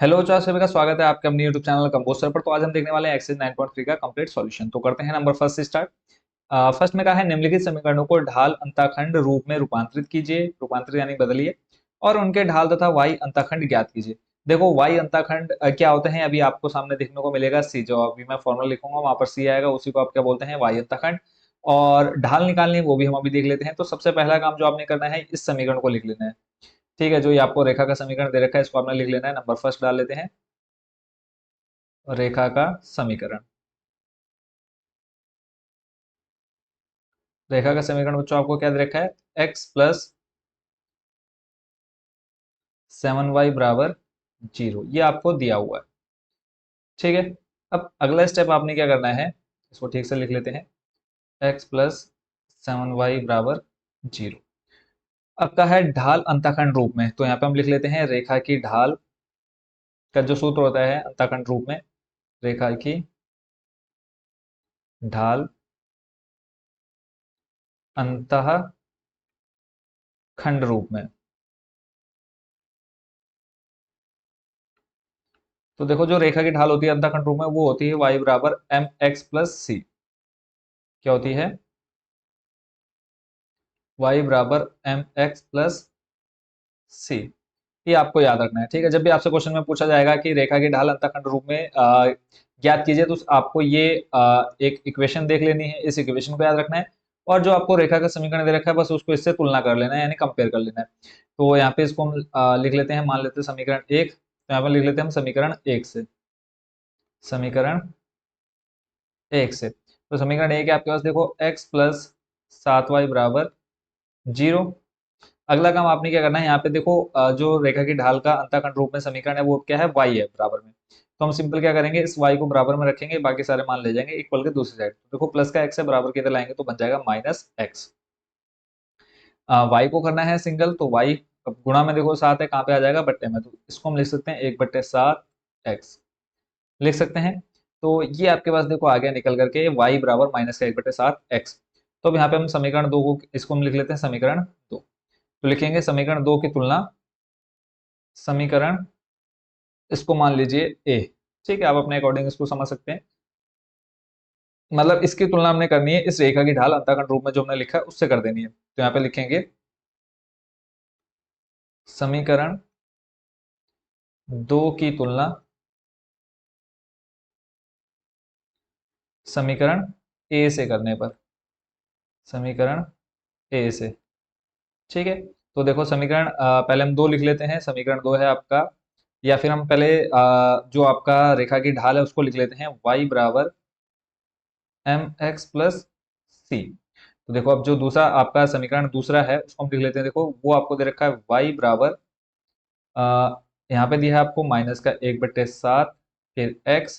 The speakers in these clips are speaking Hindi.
हेलो चार सभी का स्वागत है आपके अपने यूट्यूब चैनल कंपोस्टर पर। तो आज हम देखने वाले हैं एक्सरसाइज 9.3 का कंप्लीट सॉल्यूशन। तो करते हैं नंबर फर्स्ट से स्टार्ट। फर्स्ट में कहा है निम्नलिखित समीकरणों को ढाल अंताखंड रूप में रूपांतरित कीजिए, रूपांतरित यानी बदलिए, और उनके ढाल तथा वाई अंताखंड ज्ञात कीजिए। देखो वाई अंताखंड क्या होते हैं अभी आपको सामने देखने को मिलेगा सी, जो अभी मैं फॉर्मूला लिखूंगा वहां पर सी आएगा, उसी को आप क्या बोलते हैं वाई अंताखंड। और ढाल निकालनी है वो भी हम अभी देख लेते हैं। तो सबसे पहला काम जो आपने करना है इस समीकरण को लिख लेना है। ठीक है, जो ये आपको रेखा का समीकरण दे रखा है इसको आपने लिख लेना है। नंबर फर्स्ट डाल लेते हैं रेखा का समीकरण। रेखा का समीकरण बच्चों आपको क्या दे रखा है, x प्लस 7y बराबर 0, ये आपको दिया हुआ है। ठीक है, अब अगला स्टेप आपने क्या करना है, इसको ठीक से लिख लेते हैं। x प्लस 7y बराबर 0। अब का है ढाल अंताखंड रूप में, तो यहाँ पे हम लिख लेते हैं रेखा की ढाल का जो सूत्र होता है अंताखंड रूप में, रेखा की ढाल अंतः खंड रूप में। तो देखो जो रेखा की ढाल होती है अंतःखंड रूप में वो होती है y बराबर एम एक्स प्लस सी। क्या होती है, y बराबर एम एक्स प्लस सी। ये आपको याद रखना है। ठीक है, जब भी आपसे क्वेश्चन में पूछा जाएगा कि रेखा की ढाल अंतःखंड रूप में ज्ञात कीजिए, तो आपको ये एक इक्वेशन देख लेनी है, इस इक्वेशन को याद रखना है। और जो आपको रेखा का समीकरण दे रखा है बस उसको इससे तुलना कर लेना है, यानी कंपेयर कर लेना है। तो यहाँ पे इसको हम लिख लेते हैं, मान लेते हैं समीकरण एक, तो यहाँ पे लिख लेते हैं हम समीकरण एक से, समीकरण एक से। तो समीकरण एक है आपके पास, देखो x प्लस 7y बराबर 0। अगला काम आपने क्या करना है, यहाँ पे देखो जो रेखा की ढाल का अंतःखंड रूप में समीकरण है वो क्या है, y है बराबर में। तो हम सिंपल क्या करेंगे, इस y को बराबर में रखेंगे, बाकी सारे मान ले जाएंगे इक्वल के दूसरी साइड। देखो प्लस का x है बराबर के इधर लाएंगे तो बन जाएगा माइनस एक्स। y को करना है सिंगल, तो y गुणा में देखो 7 है, कहाँ पे आ जाएगा, बट्टे में, तो इसको हम लिख सकते हैं 1/7 x लिख सकते हैं। तो ये आपके पास देखो आ गया निकल करके y बराबर माइनस का 1/7 x। तो अब यहाँ पे हम समीकरण दो को, इसको हम लिख लेते हैं समीकरण दो। तो लिखेंगे समीकरण दो की तुलना, समीकरण इसको मान लीजिए ए। ठीक है, आप अपने अकॉर्डिंग इसको समझ सकते हैं। मतलब इसकी तुलना हमने करनी है इस रेखा की ढाल अंतःखंड रूप में जो हमने लिखा है उससे कर देनी है। तो यहाँ पे लिखेंगे समीकरण दो की तुलना समीकरण ए से करने पर, समीकरण ए से। ठीक है, तो देखो समीकरण पहले हम दो लिख लेते हैं, समीकरण दो है आपका, या फिर हम पहले जो आपका रेखा की ढाल है उसको लिख लेते हैं y बराबर एम एक्स प्लस सी। तो देखो अब जो दूसरा आपका समीकरण दूसरा है उसको हम लिख लेते हैं। देखो वो आपको दे रखा है y बराबर यहाँ पे दिया है आपको माइनस का 1/7, फिर x,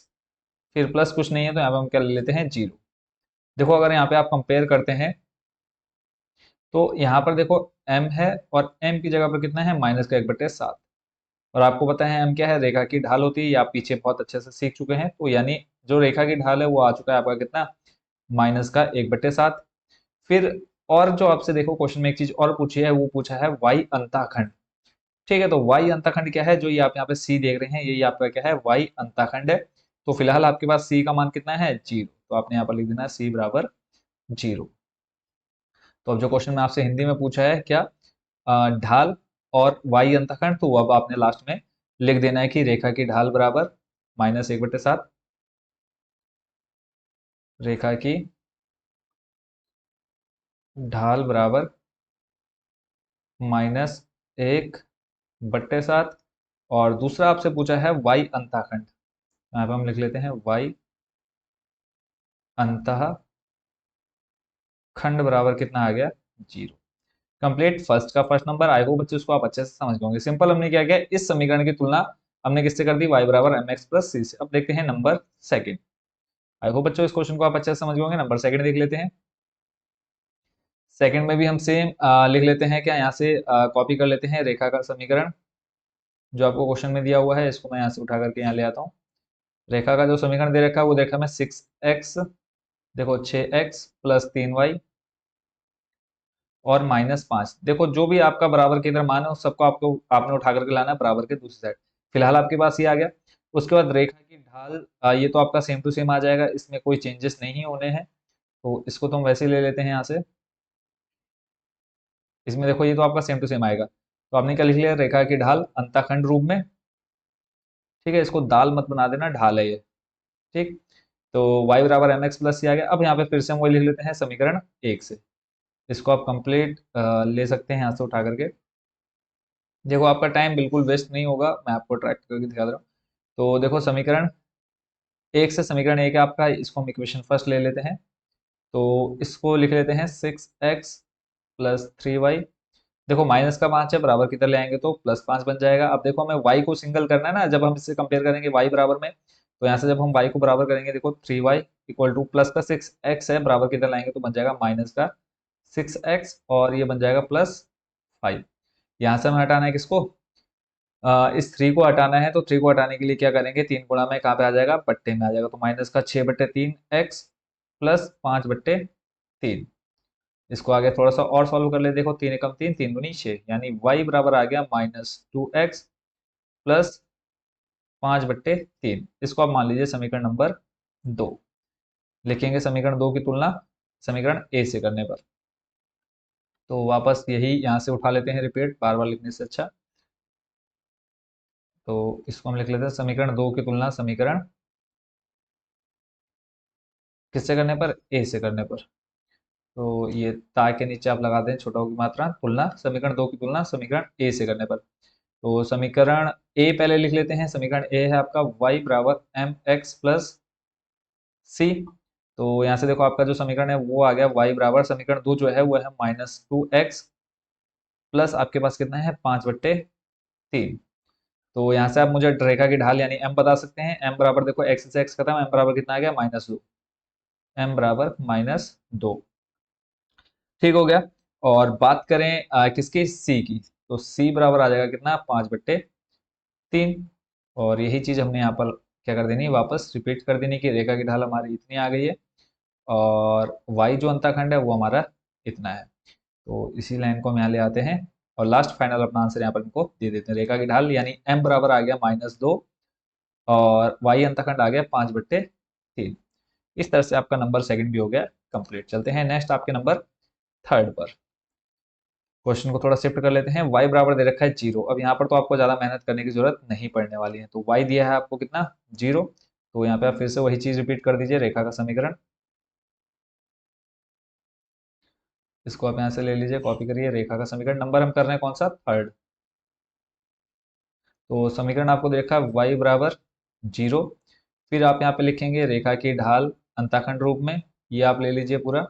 फिर प्लस कुछ नहीं है तो यहाँ पे हम क्या ले लेते हैं 0। देखो अगर यहाँ पे आप कंपेयर करते हैं तो यहाँ पर देखो m है, और m की जगह पर कितना है, माइनस का 1/7। और आपको पता है m क्या है, रेखा की ढाल होती है, ये आप पीछे बहुत अच्छे से सीख चुके हैं। तो यानी जो रेखा की ढाल है वो आ चुका है आपका कितना, माइनस का 1/7। फिर और जो आपसे देखो क्वेश्चन में एक चीज और पूछी है, वो पूछा है वाई अंताखंड। ठीक है, तो वाई अंताखंड क्या है, जो ये आप यहाँ पे सी देख रहे हैं ये आपका क्या है, वाई अंताखंड है। तो फिलहाल आपके पास सी का मान कितना है, 0। तो आपने यहाँ पर लिख देना है सी बराबर 0। तो अब जो क्वेश्चन में आपसे हिंदी में पूछा है क्या, ढाल और वाई अंतखंड, तो अब आपने लास्ट में लिख देना है कि रेखा की ढाल बराबर -1/7, रेखा की ढाल बराबर -1/7। और दूसरा आपसे पूछा है वाई अंताखंड, यहाँ पे हम लिख लेते हैं वाई अंतः खंड बराबर कितना आ गया, 0। कंप्लीट फर्स्ट का फर्स्ट नंबर। आई होप बच्चे उसको आप अच्छे से समझ गए होंगे। सिंपल हमने क्या किया, इस समीकरण की तुलना हमने किससे कर दी, y बराबर एम एक्स प्लस सी से। अब देखते हैं नंबर सेकंड। आई होप बच्चों इस क्वेश्चन को आप अच्छे से समझ गए होंगे। नंबर सेकंड देख लेते हैं। सेकंड में भी हम सेम लिख लेते हैं क्या, यहाँ से कॉपी कर लेते हैं रेखा का समीकरण जो आपको क्वेश्चन में दिया हुआ है, इसको मैं यहाँ से उठा करके यहाँ ले आता हूँ। रेखा का जो समीकरण दे रखा है वो देखा मैं 6x, देखो 6x प्लस 3y और -5। देखो जो भी आपका बराबर के इधर मान है उस सबको आपको आपने उठा करके लाना है बराबर के दूसरी साइड। फिलहाल आपके पास ये आ गया। उसके बाद रेखा की ढाल, ये तो आपका सेम टू सेम आ जाएगा, इसमें कोई चेंजेस नहीं होने हैं, तो इसको तो हम वैसे ही ले लेते हैं यहाँ से। इसमें देखो ये तो आपका सेम टू सेम आएगा, तो आपने क्या लिख लिया, रेखा की ढाल अंतःखंड रूप में। ठीक है, इसको दाल मत बना देना, ढाल है ये। ठीक, तो y बराबर एम एक्स प्लस सी आ गया। अब यहाँ पे फिर से हम वही लिख लेते हैं समीकरण 1 से। इसको आप कंप्लीट ले सकते हैं यहाँ से उठा करके। देखो आपका टाइम बिल्कुल वेस्ट नहीं होगा, मैं आपको ट्रैक करके दिखा दे रहा हूँ। तो देखो समीकरण 1 से समीकरण 1 है आपका, इसको हम इक्वेशन फर्स्ट ले लेते हैं। तो इसको लिख लेते हैं 6x प्लस 3y। देखो माइनस का 5 है, बराबर किधर ले आएंगे तो प्लस 5 बन जाएगा। अब देखो हमें y को सिंगल करना है ना, जब हम इससे कंपेयर करेंगे y बराबर में, तो यहाँ से जब हम y को बराबर करेंगे, देखो 3y इक्वल टू प्लस का 6x है, बराबर किधर लाएंगे तो बन जाएगा माइनस का 6x, और ये बन जाएगा प्लस 5। यहाँ से हमें हटाना है किसको, इस 3 को हटाना है। तो 3 को हटाने के लिए क्या करेंगे, 3 गुणा में कहाँ पे आ जाएगा, बट्टे में आ जाएगा। तो माइनस का 6/3 x प्लस 5/3। इसको आगे थोड़ा सा और सॉल्व कर ले। देखो 3 एकम 3, 3 दूनी 6, यानी y बराबर आ गया -2x प्लस 5/3। इसको आप मान लीजिए समीकरण नंबर 2। लिखेंगे समीकरण 2 की तुलना समीकरण ए से करने पर। तो वापस यही यहाँ से उठा लेते हैं, रिपीट बार बार लिखने से अच्छा। तो इसको हम लिख लेते हैं समीकरण 2 की तुलना समीकरण किससे करने पर, ए से करने पर। तो ये ता के नीचे आप लगा दें छोटा की मात्रा, तुलना समीकरण 2 की तुलना समीकरण ए से करने पर। तो समीकरण ए पहले लिख लेते हैं। समीकरण ए है आपका y बराबर एम एक्स प्लस सी। तो यहाँ से देखो आपका जो समीकरण है वो आ गया y बराबर, समीकरण 2 जो है वो है -2x प्लस आपके पास कितना है 5/3। तो यहाँ से आप मुझे रेखा की ढाल यानी m बता सकते हैं। m बराबर देखो x से x खत्म, m बराबर कितना आ गया -2, m बराबर -2। ठीक हो गया। और बात करें किसकी, c की, तो c बराबर आ जाएगा कितना 5/3। और यही चीज हमने यहाँ पर क्या कर देनी, वापस रिपीट कर देनी कि रेखा की ढाल हमारी इतनी आ गई है, और y जो अंतःखंड है वो हमारा इतना है। तो इसी लाइन को हम यहाँ ले आते हैं, और लास्ट फाइनल अपना आंसर यहाँ पर इनको दे देते हैं। रेखा की ढाल यानी m बराबर आ गया -2, और y अंतःखंड आ गया 5/3। इस तरह से आपका नंबर सेकंड भी हो गया कंप्लीट। चलते हैं नेक्स्ट आपके नंबर थर्ड पर। क्वेश्चन को थोड़ा शिफ्ट कर लेते हैं। y बराबर दे रखा है 0। अब यहाँ पर तो आपको ज्यादा मेहनत करने की जरूरत नहीं पड़ने वाली है। तो y दिया है आपको कितना 0। तो यहाँ पे आप फिर से वही चीज रिपीट कर दीजिए, रेखा का समीकरण। इसको आप यहाँ से ले लीजिए, कॉपी करिए, रेखा का समीकरण। नंबर हम कर रहे हैं कौन सा, थर्ड। तो समीकरण आपको दे रखा है y बराबर 0। फिर आप यहाँ पे लिखेंगे रेखा की ढाल अंतःखंड रूप में, ये आप ले लीजिए पूरा,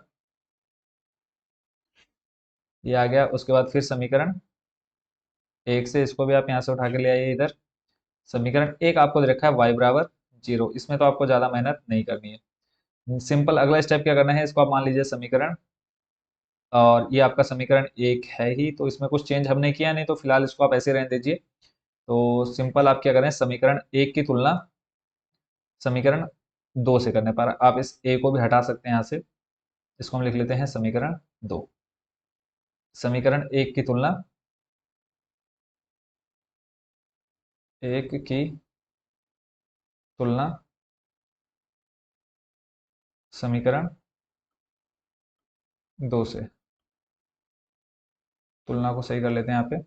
ये आ गया। उसके बाद फिर समीकरण 1 से, इसको भी आप यहाँ से उठा के ले आइए इधर। समीकरण 1 आपको दे रखा है y बराबर 0। इसमें तो आपको ज्यादा मेहनत नहीं करनी है, सिंपल। अगला स्टेप क्या करना है, इसको आप मान लीजिए समीकरण, और ये आपका समीकरण 1 है ही, तो इसमें कुछ चेंज हमने किया नहीं, तो फिलहाल इसको आप ऐसे रहने दीजिए। तो सिंपल आप क्या करें, समीकरण 1 की तुलना समीकरण 2 से करने पर आप इस ए को भी हटा सकते हैं यहाँ से। इसको हम लिख लेते हैं समीकरण 2। समीकरण 1 की तुलना 1 की तुलना समीकरण 2 से, तुलना को सही कर लेते हैं यहाँ पे।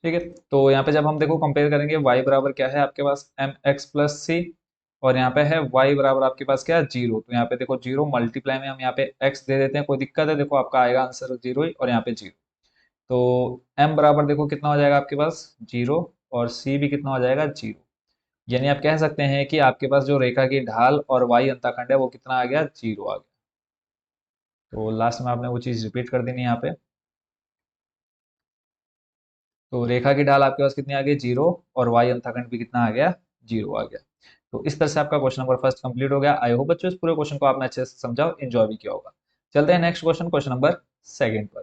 ठीक है, तो यहाँ पे जब हम देखो कंपेयर करेंगे, y बराबर क्या है आपके पास एम एक्स प्लस सी, और यहाँ पे है y बराबर आपके पास क्या है 0। तो यहाँ पे देखो 0 मल्टीप्लाई में हम यहाँ पे x दे देते हैं, कोई दिक्कत है, देखो आपका आएगा आंसर 0 ही, और यहाँ पे 0। तो m बराबर देखो कितना हो जाएगा आपके पास 0, और c भी कितना हो जाएगा 0। यानी आप कह सकते हैं कि आपके पास जो रेखा की ढाल और y अंतःखंड है वो कितना आ गया, 0 आ गया। तो लास्ट में आपने वो चीज रिपीट कर देनी है यहाँ पे। तो रेखा की ढाल आपके पास कितनी आ गई 0, और y अंतःखंड भी कितना आ गया 0 आ गया। तो इस तरह से आपका क्वेश्चन नंबर फर्स्ट कंप्लीट हो गया। आई होप बच्चों इस पूरे क्वेश्चन को आपने अच्छे से समझा, एंजॉय भी किया होगा। चलते हैं next question, question number second पर।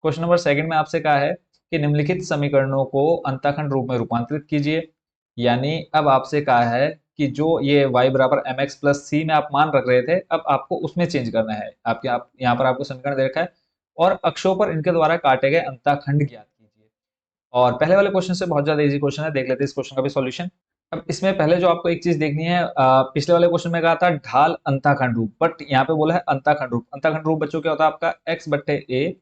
क्वेश्चन नंबर सेकंड में आपसे कहा है कि निम्नलिखित समीकरणों को अंतःखंड रूप में रूपांतरित कीजिए। यानी अब आपसे कहा है कि जो ये y बराबर एम एक्स प्लस सी में आप मान रख रहे थे, अब आपको उसमें चेंज करना है। आप यहाँ पर आपको समीकरण दे रखा है, और अक्षों पर इनके द्वारा काटे गए अंतःखंड ज्ञात कीजिए। और पहले वाले क्वेश्चन से बहुत ज्यादा इजी क्वेश्चन है, देख लेते हैं इस क्वेश्चन का भी सॉल्यूशन। अब इसमें पहले जो आपको एक चीज देखनी है, पिछले वाले क्वेश्चन में कहा था ढाल अंताखंड रूप, बट यहाँ पे बोला है अंताखंड रूप। अंताखंड रूप बच्चों क्या होता है आपका, x बट्टे ए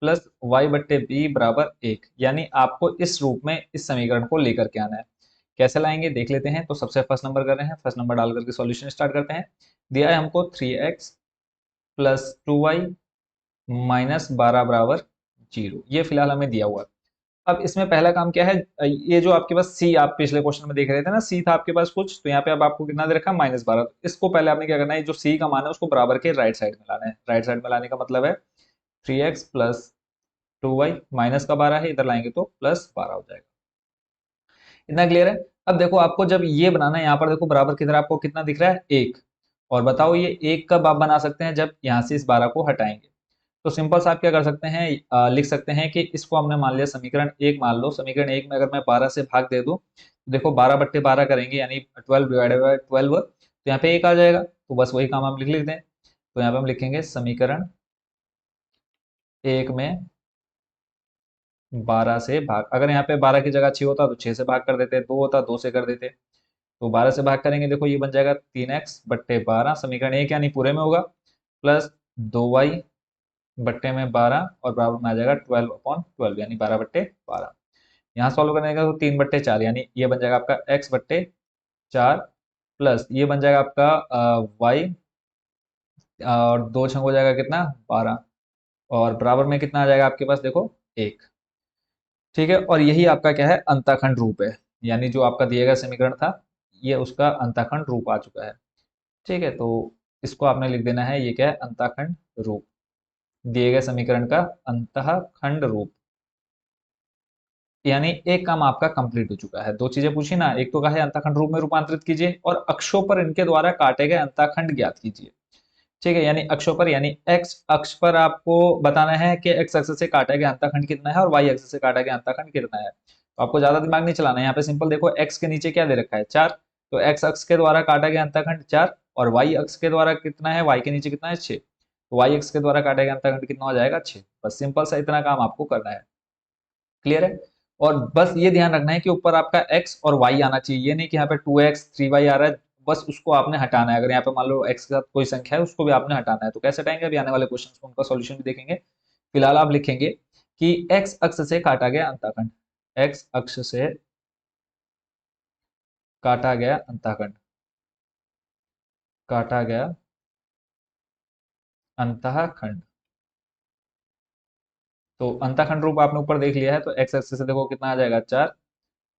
प्लस वाई बट्टे बी बराबर एक, यानी आपको इस रूप में इस समीकरण को लेकर के आना है। कैसे लाएंगे देख लेते हैं। तो सबसे फर्स्ट नंबर कर रहे हैं, फर्स्ट नंबर डाल करके सॉल्यूशन स्टार्ट करते हैं। दिया है हमको 3x प्लस 2y माइनस 12 बराबर 0, ये फिलहाल हमें दिया हुआ है। अब इसमें पहला काम क्या है, ये जो आपके पास सी, आप पिछले क्वेश्चन में देख रहे थे ना, सी था आपके पास कुछ, तो यहाँ पे अब आपको कितना दे रखा है -12। तो इसको पहले आपने क्या करना है, जो सी का मान है उसको बराबर के राइट साइड में लाना है। राइट साइड में लाने का मतलब है 3x प्लस 2y, माइनस का 12 है, इधर लाएंगे तो प्लस 12 हो जाएगा। इतना क्लियर है। अब देखो आपको जब ये बनाना है, यहाँ पर देखो बराबर की तरह आपको कितना दिख रहा है, एक। और बताओ ये एक कब आप बना सकते हैं, जब यहाँ से इस 12 को हटाएंगे। तो सिंपल सा आप क्या कर सकते हैं, लिख सकते हैं कि इसको हमने मान लिया समीकरण एक मान लो। समीकरण एक में अगर मैं 12 से भाग दे दूं, तो देखो 12 बट्टे 12 करेंगे यानी 12 डिवाइडेड बाय 12, तो यहाँ पे एक आ जाएगा। तो बस वही काम हम लिख लेते हैं। तो यहाँ पे हम लिखेंगे समीकरण एक में 12 से भाग, अगर यहाँ पे 12 की जगह 6 होता तो 6 से भाग कर देते, 2 होता 2 से कर देते। तो 12 से भाग करेंगे, देखो ये बन जाएगा 3x बट्टे 12, समीकरण एक यानी पूरे में होगा, प्लस 2y बट्टे में 12 और बराबर में आ जाएगा 12/12 यानी 12/12। यहाँ सॉल्व करने का तो 3/4 यानी ये बन जाएगा आपका x/4, प्लस ये बन जाएगा आपका y, और दो छंग हो जाएगा कितना 12, और बराबर में कितना आ जाएगा आपके पास देखो एक। ठीक है, और यही आपका क्या है, अंताखंड रूप है। यानी जो आपका दिया गया समीकरण था, ये उसका अंताखंड रूप आ चुका है। ठीक है, तो इसको आपने लिख देना है, ये क्या है, अंताखंड रूप, दिए गए समीकरण का अंतःखंड रूप। यानी एक काम आपका कंप्लीट हो चुका है। दो चीजें पूछी ना, एक तो कहा है अंतःखंड रूप में रूपांतरित कीजिए, और अक्षों पर इनके द्वारा काटे गए अंतःखंड ज्ञात कीजिए। ठीक है, यानी अक्षों पर, यानी एक्स अक्ष पर आपको बताना है कि एक्स अक्ष से काटा गया अंतःखंड कितना है और वाई अक्ष से काटा गया अंतःखंड कितना है। तो आपको ज्यादा दिमाग नहीं चलाना है, यहाँ पे सिंपल देखो, एक्स के नीचे क्या दे रखा है 4, तो एक्स अक्ष के द्वारा काटा गया अंतःखंड 4, और वाई अक्ष के द्वारा कितना है, वाई के नीचे कितना है 6, तो वाई अक्ष के द्वारा काटा गया अंतःखंड कितना हो जाएगा 6। बस सिंपल सा इतना काम आपको करना है। क्लियर है। और बस ये ध्यान रखना है कि ऊपर आपका x और y आना चाहिए, ये नहीं कि यहाँ पे 2x 3y आ रहा है, बस उसको आपने हटाना है। अगर यहाँ पे मान लो x के साथ कोई संख्या है, उसको भी आपने हटाना है। तो कैसे हटाएंगे, अभी आने वाले क्वेश्चन में उनका सॉल्यूशन भी देखेंगे। फिलहाल आप लिखेंगे कि x अक्ष से काटा गया अंतःखंड, x अक्ष से काटा गया अंतःखंड, काटा गया अंतःखंड। तो अंतःखंड रूप आपने ऊपर देख लिया है, तो x अक्ष से देखो कितना आ जाएगा 4।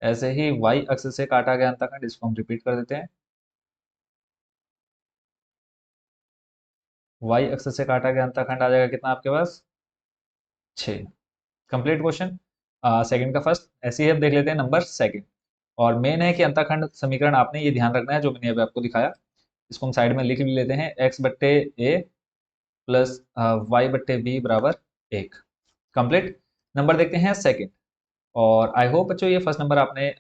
ऐसे ही y अक्ष से काटा गया अंतःखंड, इसको हम रिपीट कर देते हैं। y अक्ष से काटा गया अंतःखंड आ जाएगा कितना आपके पास 6। कंप्लीट क्वेश्चन सेकंड का फर्स्ट। ऐसे ही अब देख लेते हैं नंबर सेकंड। और मेन है कि अंतःखंड समीकरण आपने ये ध्यान रखना है जो मैंने अभी आपको दिखाया। इसको हम साइड में लिख भी लेते हैं, x बट्टे ए प्लस वाई बट्टे बी बराबर एक। कंप्लीट। नंबर देखते हैं सेकंड। और आई होप बच्चों ये फर्स्ट नंबर आपने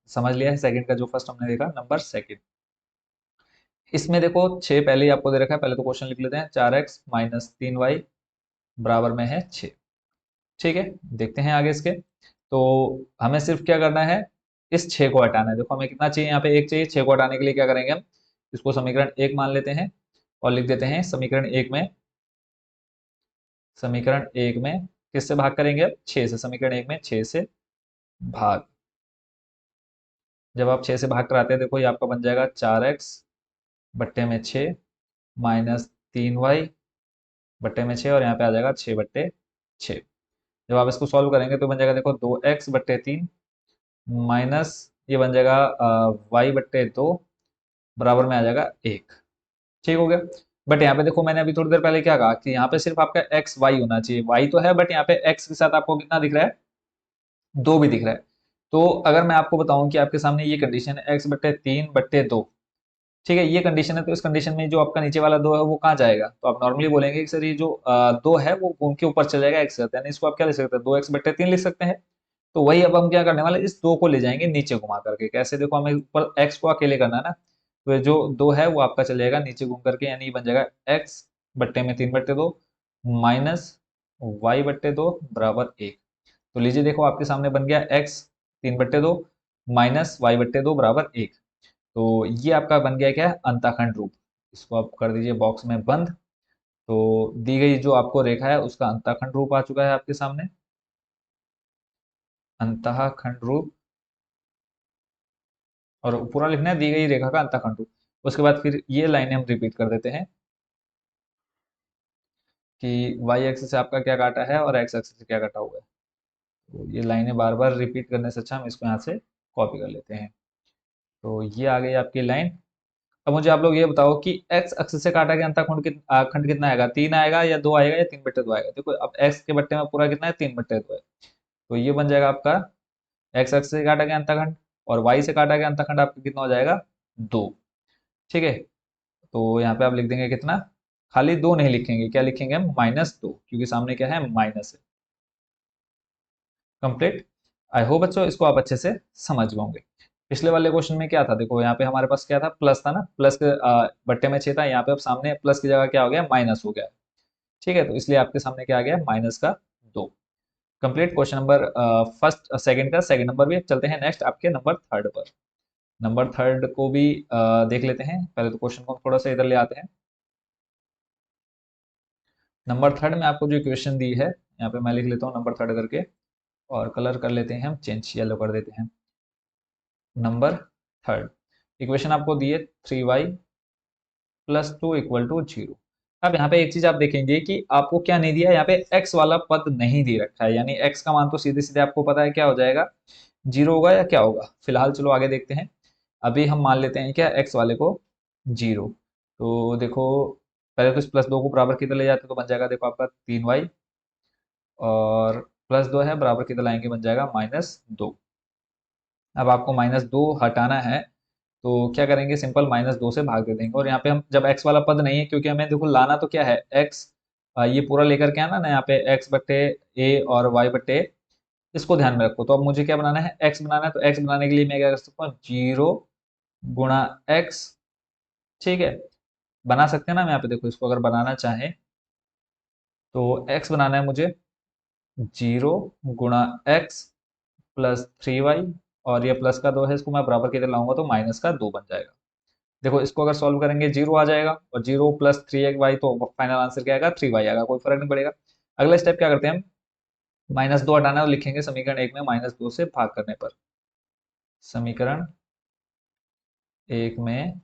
समझ लिया है। सेकंड का जो फर्स्ट हमने देखा नंबर सेकंड, इसमें देखो 6 पहले ही आपको दे रखा है। पहले तो क्वेश्चन लिख लेते हैं, 4x माइनस 3y बराबर में है 6। ठीक है, देखते हैं आगे इसके। तो हमें सिर्फ क्या करना है, इस 6 को हटाना है। देखो हमें कितना चाहिए, यहाँ पे एक चाहिए। 6 को हटाने के लिए क्या करेंगे, हम इसको समीकरण एक मान लेते हैं और लिख देते हैं समीकरण एक में, समीकरण एक में किससे भाग करेंगे, अब 6 से। समीकरण एक में 6 से भाग, जब आप 6 से भाग कराते हैं, देखो ये आपका बन जाएगा 4x बट्टे में 6 माइनस 3y बट्टे में 6, और यहाँ पे आ जाएगा 6/6। जब आप इसको सॉल्व करेंगे तो बन जाएगा देखो 2x/3 माइनस ये बन जाएगा y/2 बराबर में आ जाएगा 1। ठीक हो गया। बट यहाँ पे देखो मैंने अभी थोड़ी देर पहले क्या कहा कि यहाँ पे सिर्फ आपका एक्स वाई होना चाहिए। वाई तो है, बट यहाँ पे एक्स के साथ आपको कितना दिख रहा है, 2 भी दिख रहा है। तो अगर मैं आपको बताऊं कि आपके सामने ये कंडीशन है x/3/2, ठीक है, ये कंडीशन है, तो इस कंडीशन में जो आपका नीचे वाला 2 है वो कहाँ जाएगा, तो आप नॉर्मली बोलेंगे कि सर ये जो 2 है वो घूम के ऊपर चले जाएगा x के साथ, यानी इसको आप क्या लिख सकते हैं, 2x/3 लिख सकते हैं। तो वही अब हम क्या करने वाले, इस 2 को ले जाएंगे नीचे घुमा करके। कैसे, देखो हमें ऊपर x को अकेले करना है ना, तो ये जो 2 है वो आपका चले जाएगा नीचे घूम करके, यानी ये बन जाएगा x बट्टे में 3/2 माइनस y/2 = 1। तो लीजिए देखो आपके सामने बन गया x 3/2 माइनस y/2 = 1। तो ये आपका बन गया क्या है, अंताखंड रूप। इसको आप कर दीजिए बॉक्स में बंद। तो दी गई जो आपको रेखा है उसका अंतःखंड रूप आ चुका है आपके सामने, अंतःखंड रूप। और पूरा लिखना है दी गई रेखा का अंतःखंड रूप। उसके बाद फिर ये लाइनें हम रिपीट कर देते हैं कि y एक्सिस से आपका क्या काटा है और x एक्सिस से क्या काटा हुआ है। तो ये लाइनें बार बार रिपीट करने से अच्छा हम इसको यहाँ से कॉपी कर लेते हैं। तो ये आ गई आपकी लाइन। अब मुझे आप लोग ये बताओ कि x एक्सिस से काटा गया अंतःखंड खंड कितना आएगा, 3 आएगा या 2 आएगा या 3/2 आएगा। देखो अब x के बट्टे में पूरा कितना है, 3/2 है। तो ये बन जाएगा आपका x एक्सिस से काटा गया अंतःखंड, और y से काटा गया अंतःखंड आपका कितना हो जाएगा, 2। ठीक है। तो यहाँ पे आप लिख देंगे कितना, खाली 2 नहीं लिखेंगे, क्या लिखेंगे हम, -2, क्योंकि सामने क्या है, माइनस है। कंप्लीट। आई होप बच्चों इसको आप अच्छे से समझ गए होंगे। पिछले वाले क्वेश्चन में क्या था, देखो यहाँ पे हमारे पास क्या था, प्लस था ना, प्लस के बट्टे में 6 था, यहाँ पे अब सामने प्लस की जगह क्या हो गया, माइनस हो गया। ठीक है, तो इसलिए आपके सामने क्या आ गया, -2। Complete question number first second का सेकंड नंबर भी। चलते हैं नेक्स्ट आपके नंबर थर्ड पर। नंबर थर्ड को भी देख लेते हैं। पहले तो क्वेश्चन को थोड़ा सा इधर ले आते हैं। नंबर थर्ड में आपको जो इक्वेशन दी है, यहाँ पे मैं लिख लेता हूँ नंबर थर्ड करके, और कलर कर लेते हैं हम चेंज, येलो कर देते हैं। नंबर थर्ड इक्वेशन आपको दी है 3y + 2 = 0। अब यहाँ पे एक चीज आप देखेंगे कि आपको क्या नहीं दिया है, यहाँ पे x वाला पद नहीं दे रखा है, यानी x का मान तो सीधे सीधे आपको पता है क्या हो जाएगा, 0 होगा या क्या होगा। फिलहाल चलो आगे देखते हैं। अभी हम मान लेते हैं क्या, x वाले को 0। तो देखो पहले तो इस +2 को बराबर किधर ले जाते तो बन जाएगा, देखो आपका 3y, और +2 है बराबर किधर लाएंगे, बन जाएगा -2। अब आपको -2 हटाना है, तो क्या करेंगे, सिंपल -2 से भाग दे देंगे। और यहाँ पे हम जब x वाला पद नहीं है, क्योंकि हमें देखो लाना तो क्या है, x ये पूरा लेकर के आना ना, यहाँ पे x/a और y/a, इसको ध्यान में रखो। तो अब मुझे क्या बनाना है, x बनाना है। तो x बनाने के लिए मैं क्या कर सकता हूँ, 0 × x। ठीक है, बना सकते हैं ना हम यहाँ पे, देखो इसको अगर बनाना चाहें तो x बनाना है मुझे 0 × x + 3y, और ये प्लस का 2 है, इसको मैं बराबर किधर लाऊंगा तो -2 बन जाएगा। देखो इसको अगर सॉल्व करेंगे 0 आ जाएगा, और 0 + 3y तो फाइनल आंसर क्या आएगा, 3y आएगा, कोई फर्क नहीं पड़ेगा। अगला स्टेप क्या करते हैं हम, -2 हटाना है, और लिखेंगे समीकरण 1 में -2 से भाग करने पर। समीकरण 1 में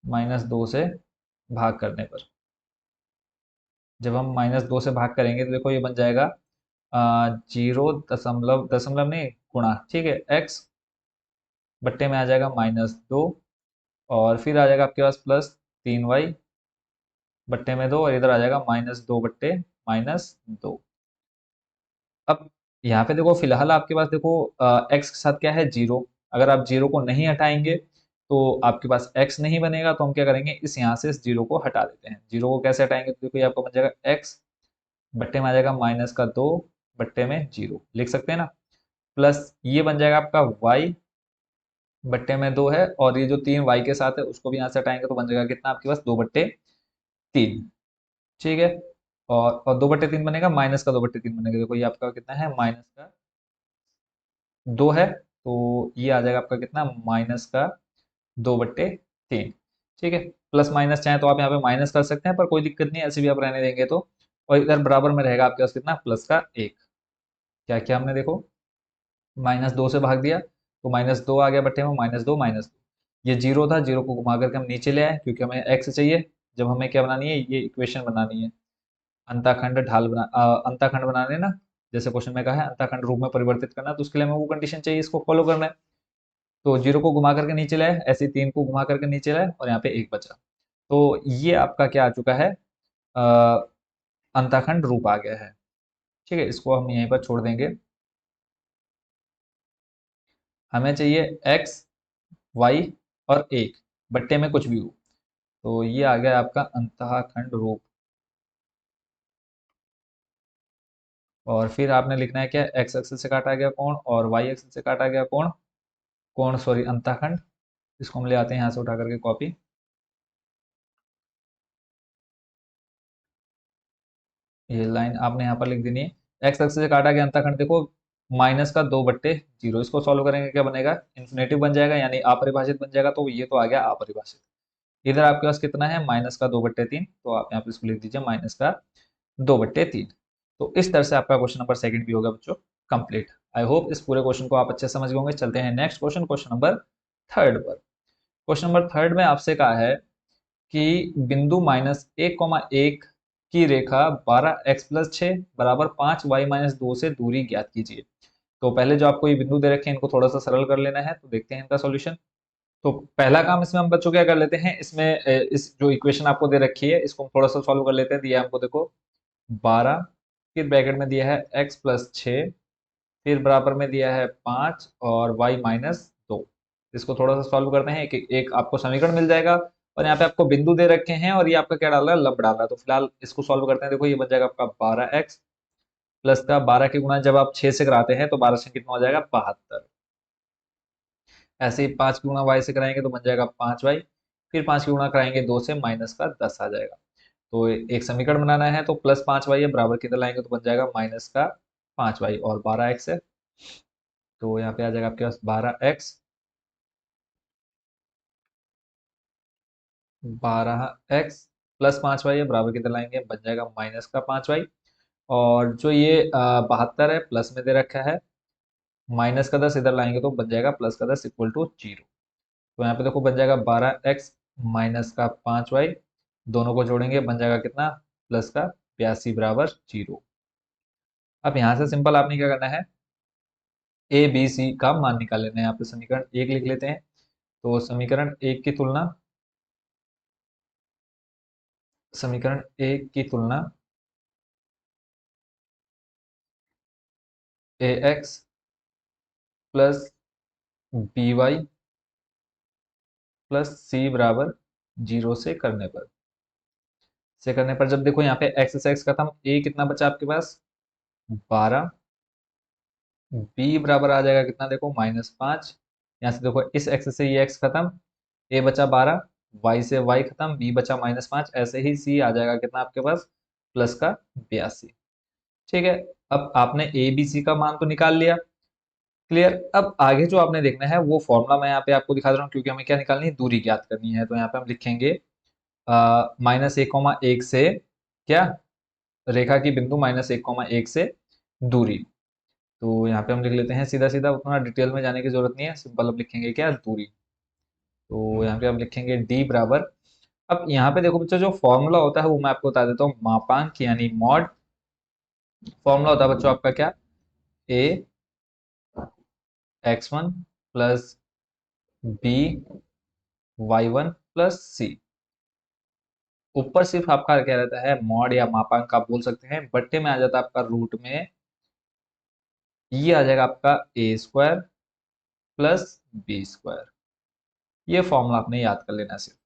-2 से भाग करने पर, जब हम -2 से भाग करेंगे तो देखो ये बन जाएगा 0 दशमलव दशमलव नहीं गुणा, ठीक है, x बट्टे में आ जाएगा -2, और फिर आ जाएगा आपके पास +3y बट्टे में 2, और इधर आ जाएगा -2/-2। अब यहाँ पे देखो फिलहाल आपके पास देखो x के साथ क्या है, 0। अगर आप 0 को नहीं हटाएंगे तो आपके पास x नहीं बनेगा। तो हम क्या करेंगे, इस यहाँ से इस 0 को हटा देते हैं। 0 को कैसे हटाएंगे, तो देखो ये आपको बन जाएगा x बट्टे में आ जाएगा -2 बट्टे में 0, लिख सकते हैं ना। प्लस ये बन जाएगा आपका y बट्टे में 2 है, और ये जो 3 y के साथ है उसको भी यहाँ से हटाएंगे तो बन जाएगा कितना आपके पास, 2/3। ठीक है, और 2/3 बनेगा, माइनस का 2/3 बनेगा। देखो ये आपका कितना है, -2 है, तो ये आ जाएगा आपका कितना, -2/3। ठीक है, प्लस माइनस चाहे तो आप यहाँ पे माइनस कर सकते हैं, पर कोई दिक्कत नहीं, ऐसे भी आप रहने देंगे तो। और इधर बराबर में रहेगा आपके पास कितना, +1। क्या किया हमने, देखो -2 से भाग दिया तो -2 आ गया बट्टे में, -2 -2। ये 0 था, 0 को घुमा करके हम नीचे ले आए, क्योंकि हमें x चाहिए। जब हमें क्या बनानी है, ये इक्वेशन बनानी है, अंताखंड बनाने ना, जैसे क्वेश्चन में कहा है अंताखंड रूप में परिवर्तित करना, तो उसके लिए हमें वो कंडीशन चाहिए, इसको फॉलो करना है। तो 0 को घुमा करके नीचे लाए, ऐसे 3 को घुमा करके नीचे लाए, और यहाँ पे 1 बचा। तो ये आपका क्या आ चुका है, अ, अंताखंड रूप आ गया है। ठीक है, इसको हम यहीं पर छोड़ देंगे। हमें चाहिए x y और 1 बट्टे में कुछ भी हो। तो ये आ गया आपका अंतःखंड रूप। और फिर आपने लिखना है क्या, x एक्सिस से काटा गया कोण और y एक्सिस से काटा गया कोण, कोण सॉरी अंतःखंड। इसको हम ले आते हैं यहाँ से उठा करके कॉपी। ये लाइन आपने यहाँ पर लिख देनी है। एक्स एक्सिस से काटा गया अंतःखंड देखो माइनस का 2/0। इसको सॉल्व करेंगे क्या बनेगा, इन्फिनेटिव बन जाएगा यानी अपरिभाषित बन जाएगा, तो ये तो आ गया अपरिभाषित। इधर आपके पास कितना है, माइनस का 2/3, तो आप यहाँ पे इसको लिख दीजिए माइनस का 2/3। तो इस तरह से आपका क्वेश्चन नंबर सेकंड भी होगा बच्चों कंप्लीट। आई होप इस पूरे क्वेश्चन को आप अच्छे से समझ गए होंगे। चलते हैं next question, question number third पर। क्वेश्चन नंबर थर्ड में आपसे कहा है कि बिंदु -1,1 की रेखा 12x+6 बराबर 5y-2 से दूरी ज्ञात कीजिए। तो पहले जो आपको ये बिंदु दे रखे हैं इनको थोड़ा सा सरल कर लेना है, तो देखते हैं इनका सॉल्यूशन। तो पहला काम इसमें हम बच्चों क्या कर लेते हैं, इसमें इस जो इक्वेशन आपको दे रखी है इसको हम थोड़ा सा सॉल्व कर लेते हैं। दिया है हमको देखो 12, फिर ब्रैकेट में दिया है x+6, फिर बराबर में दिया है 5 और y-2। इसको थोड़ा सा सॉल्व करते हैं, एक आपको समीकरण मिल जाएगा। और यहाँ पे आपको बिंदु दे रखे हैं और ये आपका क्या डाल रहा है, लंब डाल रहा है। तो फिलहाल इसको सॉल्व करते हैं। देखो ये बन जाएगा आपका 12x प्लस का 12 के गुणा जब आप 6 से कराते हैं तो 12 से कितना हो जाएगा, 72। ऐसे ही 5 की गुणा y से कराएंगे तो बन जाएगा 5y, फिर 5 की गुणा कराएंगे 2 से माइनस का 10 आ जाएगा। तो एक समीकरण बनाना है, तो +5y है बराबर किधर लाएंगे तो बन जाएगा माइनस का 5y और 12x है। तो यहाँ पे आ जाएगा आपके पास 12x प्लस 5y है बराबर किधर लाएंगे, बन जाएगा माइनस का 5y। और जो ये 72 है प्लस में दे रखा है, माइनस का 10 इधर लाएंगे तो बन जाएगा प्लस का 10 इक्वल टू 0। तो यहाँ पे देखो बन जाएगा 12x माइनस का 5y, दोनों को जोड़ेंगे बन जाएगा कितना, प्लस का 82 बराबर 0। अब यहाँ से सिंपल आपने क्या करना है, ए बी सी का मान निकाल लेना है। यहाँ पे समीकरण एक लिख लेते हैं। तो समीकरण एक की तुलना a x plus b y plus c बराबर 0 से करने पर जब देखो यहाँ पे एक्स से एक्स खत्म, ए कितना बचा आपके पास 12, बी बराबर आ जाएगा कितना देखो -5। यहाँ से देखो इस एक्स से ये एक्स खत्म, ए बचा 12, वाई से वाई खत्म, बी बचा -5। ऐसे ही सी आ जाएगा कितना आपके पास, प्लस का 82। ठीक है, अब आपने ए बी सी का मान तो निकाल लिया, क्लियर। अब आगे जो आपने देखना है वो फॉर्मूला मैं यहाँ पे आपको दिखा दे रहा हूँ, क्योंकि हमें क्या निकालनी है, दूरी ज्ञात करनी है। तो यहाँ पे हम लिखेंगे -1,1 से क्या, रेखा की बिंदु -1,1 से दूरी। तो यहाँ पे हम लिख लेते हैं सीधा सीधा, उतना डिटेल में जाने की जरूरत नहीं है, सिंपल अब लिखेंगे क्या, दूरी। तो यहाँ पे हम लिखेंगे डी बराबर। अब यहाँ पे देखो बच्चों जो फॉर्मूला होता है वो मैं आपको बता देता हूँ, मापांक यानी मॉड। फॉर्मूला होता है बच्चों आपका क्या, a x1 plus b y1 plus c. ऊपर सिर्फ आपका क्या रहता है, मॉड या मापांक आप बोल सकते हैं, बट्टे में आ जाता है आपका रूट में, ये आ जाएगा आपका a² प्लस b²। ये फॉर्मूला आपने याद कर लेना सिर्फ।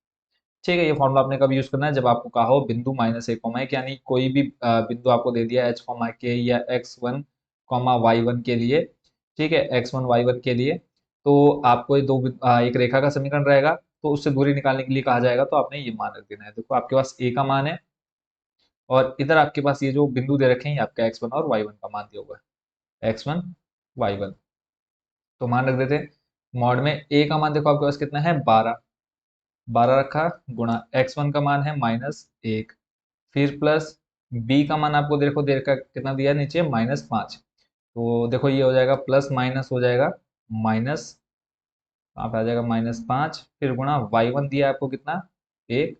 ठीक है, ये फॉर्मूला आपने कब यूज करना है, जब आपको कहा हो बिंदु -1,1 यानी कोई भी बिंदु आपको दे दिया h, k या x1, y1 के लिए। ठीक है, x1 y1 के लिए, तो आपको ये एक रेखा का समीकरण रहेगा, तो उससे दूरी निकालने के लिए कहा जाएगा, तो आपने ये मान रख देना है। देखो आपके पास a का मान है और इधर आपके पास ये जो बिंदु दे रखे हैं ये आपका x1 और y1 का मान दिया हुआ है, x1 y1। तो मान रख देते हैं। मॉड में a का मान देखो आपके पास कितना है, 12, 12 रखा, गुणा x1 का मान है -1, फिर प्लस b का मान आपको देखो देर का कितना दिया है नीचे, -5। तो देखो ये हो जाएगा प्लस माइनस हो जाएगा माइनस, आप आ जाएगा -5, फिर गुणा y1 दिया है आपको कितना, 1,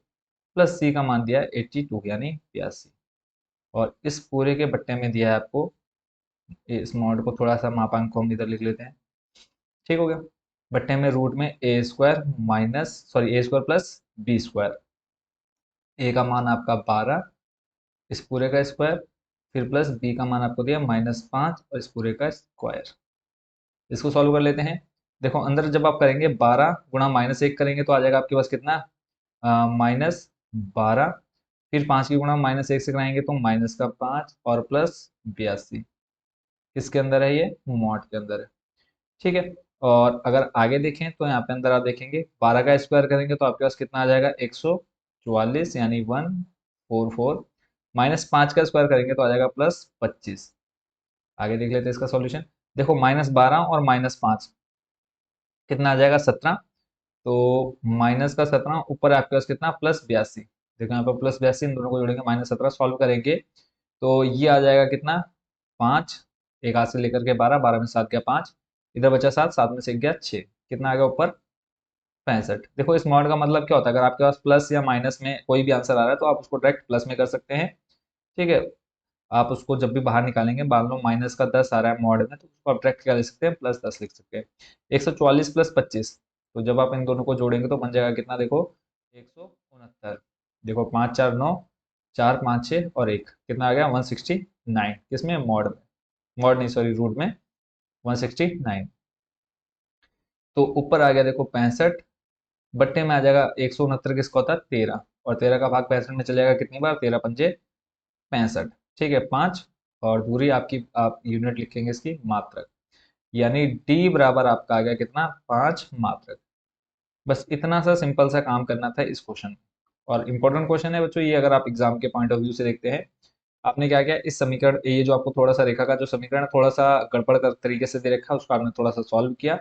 प्लस c का मान दिया है 82 यानी 82। और इस पूरे के बट्टे में दिया है आपको, इस मॉड को थोड़ा सा मापांक को हम इधर लिख लेते हैं। ठीक हो गया, बट्टे में रूट में a² प्लस b²। ए का मान आपका 12, इस पूरे का स्क्वायर, फिर प्लस बी का मान आपको दिया -5 और इस पूरे का स्क्वायर। इसको सॉल्व कर लेते हैं। देखो अंदर जब आप करेंगे 12 गुणा -1 करेंगे तो आ जाएगा आपके पास कितना, -12, फिर 5 की गुणा -1 से कराएंगे तो -5 और प्लस 82। किसके अंदर है, ये मॉड के अंदर है। ठीक है, और अगर आगे देखें तो यहाँ पे अंदर आप देखेंगे 12 का स्क्वायर करेंगे तो आपके पास कितना आ जाएगा, 144 यानी 144। -5 का स्क्वायर करेंगे तो आ जाएगा +25। आगे देख लेते हैं इसका सॉल्यूशन। देखो -12 और -5 कितना आ जाएगा 17। तो माइनस का 17 ऊपर आपके पास कितना +82। देखो यहाँ पर +82, इन दोनों को जोड़ेंगे -17 सॉल्व करेंगे तो ये आ जाएगा कितना 5। एक हाथ से लेकर के 12, 12 में 7 गया 5, इधर बचा 7, 7 में से 1 गया 6, कितना आ गया ऊपर 65। देखो इस मॉड का मतलब क्या होता है, अगर आपके पास प्लस या माइनस में कोई भी आंसर आ रहा है तो आप उसको डायरेक्ट प्लस में कर सकते हैं। ठीक है, आप उसको जब भी बाहर निकालेंगे, मान लो -10 आ रहा है मॉड में, तो उसको आप डायरेक्ट क्या लिख सकते हैं +10 लिख सकते हैं। 144 + 25, तो जब आप इन दोनों को जोड़ेंगे तो बन जाएगा कितना, देखो 169। देखो 5 4 9, 4 5 6 और 1, कितना आ गया 169। किसमें मॉड में, मॉड नहीं सॉरी रूट में 169। तो ऊपर आ गया देखो 65, बट्टे में आ जाएगा 169 किसका होता है 13, और 13 का भाग 65 में चलेगा कितनी बार, 13 पंजे 65। ठीक है 5, और दूरी आपकी आप यूनिट लिखेंगे इसकी मात्रक, यानी डी बराबर आपका आ गया कितना 5 मात्रक। बस इतना सा सिंपल सा काम करना था इस क्वेश्चन में। और इम्पोर्टेंट क्वेश्चन है बच्चों ये, अगर आप एग्जाम के पॉइंट ऑफ व्यू से देखते हैं, आपने क्या किया इस समीकरण, ये जो आपको थोड़ा सा रेखा का जो समीकरण थोड़ा सा गड़बड़ कर तरीके से दे रखा है, उसको आपने थोड़ा सा सॉल्व किया,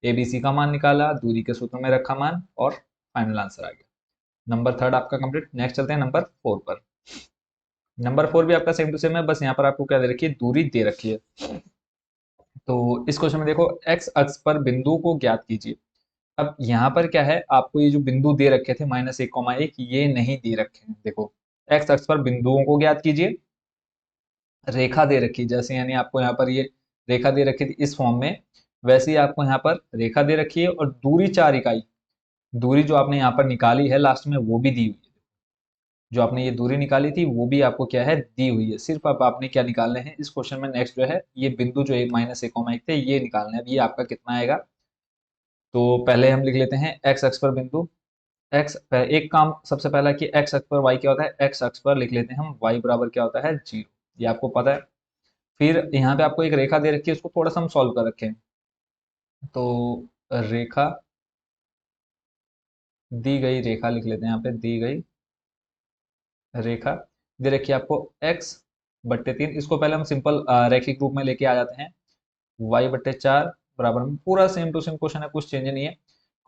ए बी सी का मान निकाला, दूरी के सूत्र में रखा मान, और फाइनल आंसर आ गया। नंबर 3 आपका कंप्लीट। नेक्स्ट चलते हैं नंबर 4 पर। नंबर 4 भी आपका सेम टू सेम है, बस यहाँ पर आपको क्या दे रखी है, दूरी दे रखी है। तो इस क्वेश्चन में देखो एक्स अक्ष पर बिंदु को ज्ञात कीजिए। अब यहाँ पर क्या है, आपको ये जो बिंदु दे रखे थे -1, ये नहीं दे रखे हैं। देखो एक्स अक्ष पर बिंदुओं को ज्ञात कीजिए, रेखा दे रखी, जैसे यानी आपको यहाँ पर ये रेखा दे रखी थी इस फॉर्म में, वैसे ही आपको यहाँ पर रेखा दे रखी है, और दूरी 4 इकाई, दूरी जो आपने यहाँ पर निकाली है लास्ट में वो भी दी हुई है। जो आपने ये दूरी निकाली थी वो भी आपको क्या है दी हुई है। सिर्फ अब आपने क्या निकालने हैं इस क्वेश्चन में, नेक्स्ट जो है ये बिंदु जो -1, थे ये निकालने हैं। अब ये आपका कितना आएगा, तो पहले हम लिख लेते हैं एक्स अक्ष पर बिंदु। एक्स एक काम सबसे पहला कि एक्स अक्ष पर वाई क्या होता है, एक्स अक्ष पर लिख लेते हैं हम वाई बराबर क्या होता है 0, ये आपको पता है। फिर यहाँ पे आपको एक रेखा दे रखी है, उसको थोड़ा सा हम सॉल्व कर रखे हैं। तो रेखा दी गई, रेखा लिख लेते हैं यहाँ पे, दी गई रेखा दे रखी है आपको x/3। इसको पहले हम सिंपल रैखिक रूप में लेके आ जाते हैं, y/4 बराबर में, पूरा सेम टू सेम क्वेश्चन है, कुछ चेंज नहीं है।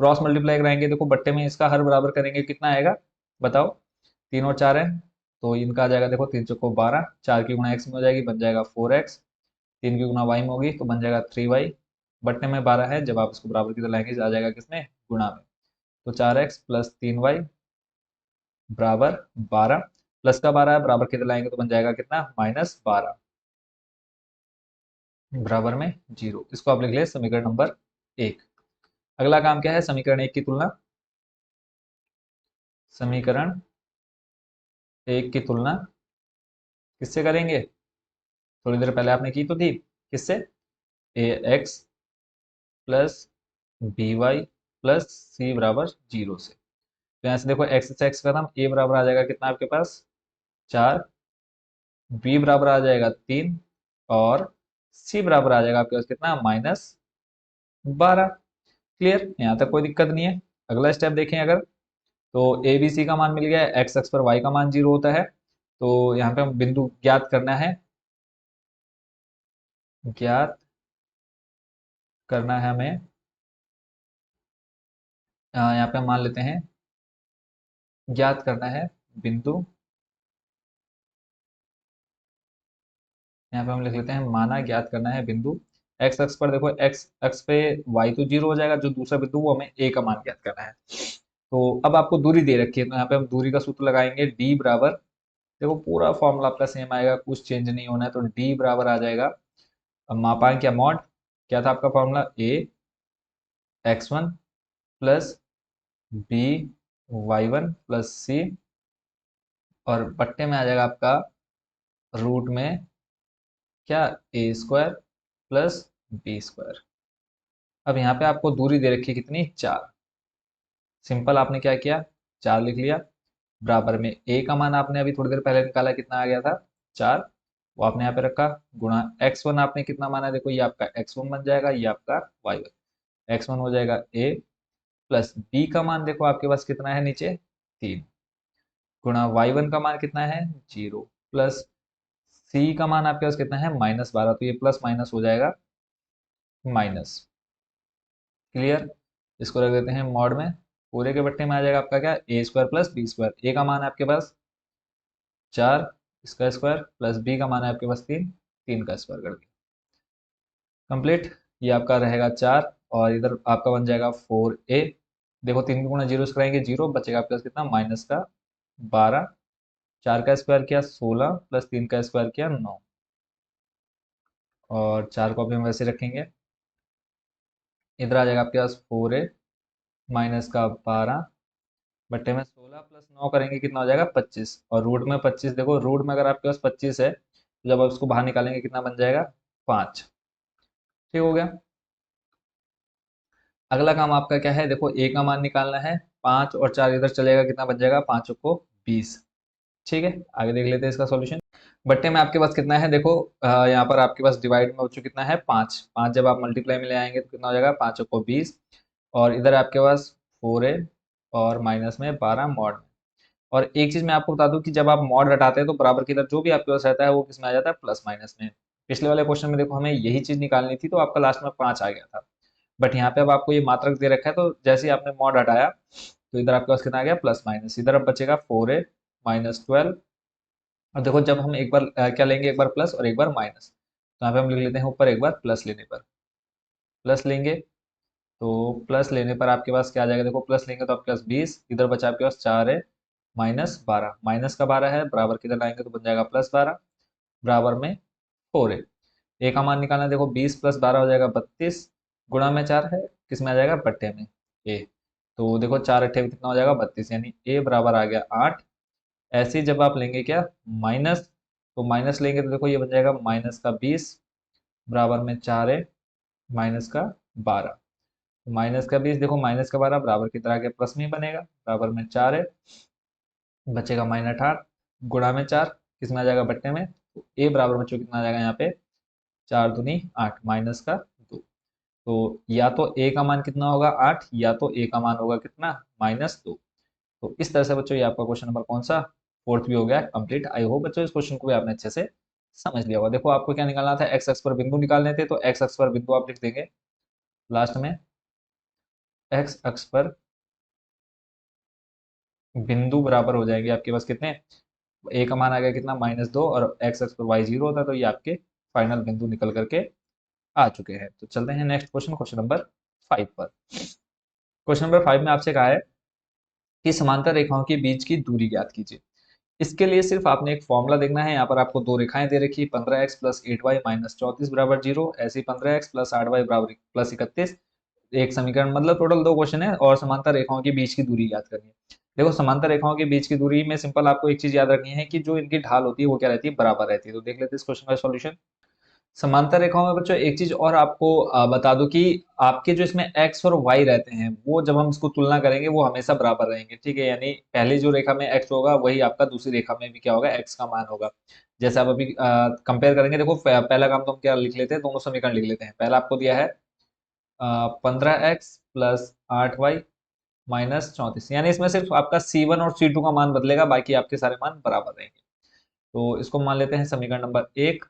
क्रॉस मल्टीप्लाई कराएंगे, देखो बट्टे में इसका हर बराबर करेंगे, कितना आएगा बताओ, 3 और 4 है, तो इनका आ जाएगा देखो 3 चौको 12, 4 की गुणा x में हो जाएगी, बन जाएगा 4x, 3 की गुणा y में होगी तो बन जाएगा 3y, बट्टे में 12 है, जब आप इसको बराबर की तरह लाएंगे आ जाएगा किसमें गुणा में, तो 4x + 3y बराबर 12, प्लस का 12 है, बराबर किधर लाएंगे तो बन जाएगा कितना -12 बराबर में 0। इसको आप लिख ले समीकरण नंबर 1। अगला काम क्या है, समीकरण 1 की तुलना, समीकरण 1 की तुलना किससे करेंगे, थोड़ी देर पहले आपने की तो थी, किससे, a x plus b y plus c बराबर 0 से। तो यहाँ से देखो एक्स से एक्स खत्म, ए बराबर आ जाएगा कितना आपके पास 4, बी बराबर आ जाएगा 3, और सी बराबर आ जाएगा आपके पास कितना -12। क्लियर, यहाँ तक कोई दिक्कत नहीं है। अगला स्टेप देखें अगर, तो ए बी सी का मान मिल गया है, एक्स अक्ष पर वाई का मान 0 होता है, तो यहाँ पे हम बिंदु ज्ञात करना है, ज्ञात करना है हमें, यहाँ पे हम मान लेते हैं ज्ञात करना है बिंदु, यहाँ पे हम लिख लेते हैं माना ज्ञात करना है बिंदु एक्स अक्ष पर। देखो एक्स अक्ष पे वाई तो 0 हो जाएगा, जो दूसरा बिंदु वो हमें ए का मान ज्ञात करना है। तो अब आपको दूरी दे रखी है, तो यहाँ पे हम दूरी का सूत्र लगाएंगे, डी बराबर, देखो पूरा फॉर्मूला आपका सेम आएगा, कुछ चेंज नहीं होना है, तो डी बराबर आ जाएगा, अब मापांक क्या मॉड, क्या था आपका formula, a x1 plus b y1 plus c, और बट्टे में आ जाएगा आपका रूट में क्या a² प्लस b²। अब यहाँ पे आपको दूरी दे रखी है कितनी 4, सिंपल आपने क्या किया 4 लिख लिया, बराबर में ए का मान आपने अभी थोड़ी देर पहले निकाला, कितना आ गया था 4, वो आपने यहाँ पे रखा, गुणा x1 आपने कितना माना, देखो ये आपका x1 बन जाएगा, ये आपका y1, x1 हो जाएगा a प्लस b का मान देखो आपके पास कितना है नीचे 3, गुणा y1 का मान कितना है 0, प्लस सी का मान आपके पास कितना है -12, तो ये प्लस माइनस हो जाएगा माइनस। क्लियर। इसको रख देते हैं मॉड में, पूरे के बट्टे में आ जाएगा आपका क्या ए स्क्वायर प्लस बी स्क्वायर। ए का मान है आपके पास 4, इसका स्क्वायर प्लस बी का मान है आपके पास 3, 3 का स्क्वायर कर दिया। कंप्लीट। ये आपका रहेगा 4 और इधर आपका बन जाएगा 4a। देखो 3 की गुणा 0 से कराएंगे 0, बचेगा आपके पास कितना माइनस का 12। 4 का स्क्वायर किया 16 प्लस 3 का स्क्वायर किया 9, और 4 को अभी हम वैसे रखेंगे। इधर आ जाएगा आपके पास 4a माइनस का 12 बट्टे में 16 प्लस 9 करेंगे कितना हो जाएगा 25, और रूट में 25। देखो रूट में अगर आपके पास 25 है तो जब आप उसको बाहर निकालेंगे कितना बन जाएगा 5। ठीक हो गया। अगला काम आपका क्या है, देखो ए का मान निकालना है। 5 और 4 इधर चलेगा कितना बन जाएगा, 5 को 20। ठीक है, आगे देख लेते हैं इसका सॉल्यूशन। बट्टे में आपके पास कितना है, देखो यहाँ पर आपके पास डिवाइड में बच्चों कितना है 5। 5 जब आप मल्टीप्लाई में ले आएंगे तो कितना हो जाएगा 5 को 20, और इधर आपके पास 4a और माइनस में 12 मॉड में। और एक चीज मैं आपको बता दूं कि जब आप मॉड हटाते हैं तो बराबर की इधर जो भी आपके पास रहता है वो किस में आ जाता है प्लस माइनस में। पिछले वाले क्वेश्चन में देखो हमें यही चीज निकालनी थी तो आपका लास्ट में 5 आ गया था, बट यहाँ पे अब आपको ये मात्रक दे रखा है तो जैसे ही आपने मॉड हटाया तो इधर आपके पास कितना आ गया प्लस माइनस। इधर अब बचेगा 4a माइनस 12। और देखो जब हम एक बार क्या लेंगे, एक बार प्लस और एक बार माइनस, तो यहाँ पे हम लिख लेते हैं ऊपर एक बार प्लस लेने पर, प्लस लेंगे तो प्लस लेने पर आपके पास क्या आ जाएगा, देखो प्लस लेंगे तो आपके पास 20, इधर बचा आपके पास 4 है -12, माइनस का 12 है बराबर किधर लाएंगे तो बन जाएगा +12 बराबर में 4 है। ए का मान निकालना है, देखो 20 + 12 हो जाएगा 32, गुणा में 4 है किस में आ जाएगा बट्टे में ए। तो देखो 4 अट्ठे में कितना हो जाएगा 32, यानी ए बराबर आ गया 8। ऐसे ही जब आप लेंगे क्या माइनस, तो माइनस लेंगे तो देखो ये बन जाएगा -20 बराबर में 4 है -12। -20 देखो -12 बराबर की तरह के प्लस में ही बनेगा, बराबर में 4 है, बचेगा -8 गुणा में 4 किस में आ जाएगा बट्टे में। तो ए बराबर बच्चों कितना आ जाएगा यहाँ पे 4 दूनी 8 माइनस का 2। तो या तो ए का मान कितना होगा 8, या तो ए का मान होगा कितना -2। तो इस तरह से बच्चों ये आपका क्वेश्चन नंबर कौन सा फोर्थ भी हो गया कंप्लीट। आई होप बच्चों इस क्वेश्चन को भी आपने अच्छे से समझ लिया होगा। देखो आपको क्या निकालना था, एक्स अक्ष पर बिंदु निकालने थे, तो एक्स अक्ष पर बिंदु आप लिख देंगे लास्ट में। एक्स अक्ष पर बिंदु बराबर हो जाएंगे आपके पास कितने, ए का मान आ गया कितना -2, और एक्स अक्ष पर वाई 0 होता है, तो ये आपके फाइनल बिंदु निकल करके आ चुके हैं। तो चलते हैं नेक्स्ट क्वेश्चन, क्वेश्चन नंबर 5 पर। क्वेश्चन नंबर 5 में आपसे कहा है कि समांतर रेखाओं के बीच की दूरी ज्ञात कीजिए। इसके लिए सिर्फ आपने एक फॉर्मूला देखना है। यहाँ पर आपको दो रेखाएं दे रखी है, 15x + 8y - 34 बराबर 0, ऐसे ही 15x + 8y बराबर +31। एक समीकरण, मतलब टोटल दो क्वेश्चन है, और समांतर रेखाओं के बीच की दूरी याद करनी है। देखो समांतर रेखाओं के बीच की दूरी में सिंपल आपको एक चीज याद रखनी है कि जो इनकी ढाल होती है वो क्या रहती है बराबर रहती है। तो देख लेते हैं इस क्वेश्चन का सॉल्यूशन। समांतर रेखाओं में बच्चों एक चीज और आपको बता दूं कि आपके जो इसमें एक्स और वाई रहते हैं वो जब हम इसको तुलना करेंगे वो हमेशा बराबर रहेंगे। ठीक है, यानी पहली जो रेखा में एक्स होगा वही आपका दूसरी रेखा में भी क्या होगा एक्स का मान होगा। जैसे आप अभी कंपेयर करेंगे, देखो पहला काम तो हम क्या लिख लेते हैं, दोनों समीकरण लिख लेते हैं। पहला आपको दिया है 15x + 8y -34, यानी इसमें सिर्फ आपका C1 और C2 का मान बदलेगा, बाकी आपके सारे मान बराबर रहेंगे। तो इसको मान लेते हैं समीकरण नंबर 1।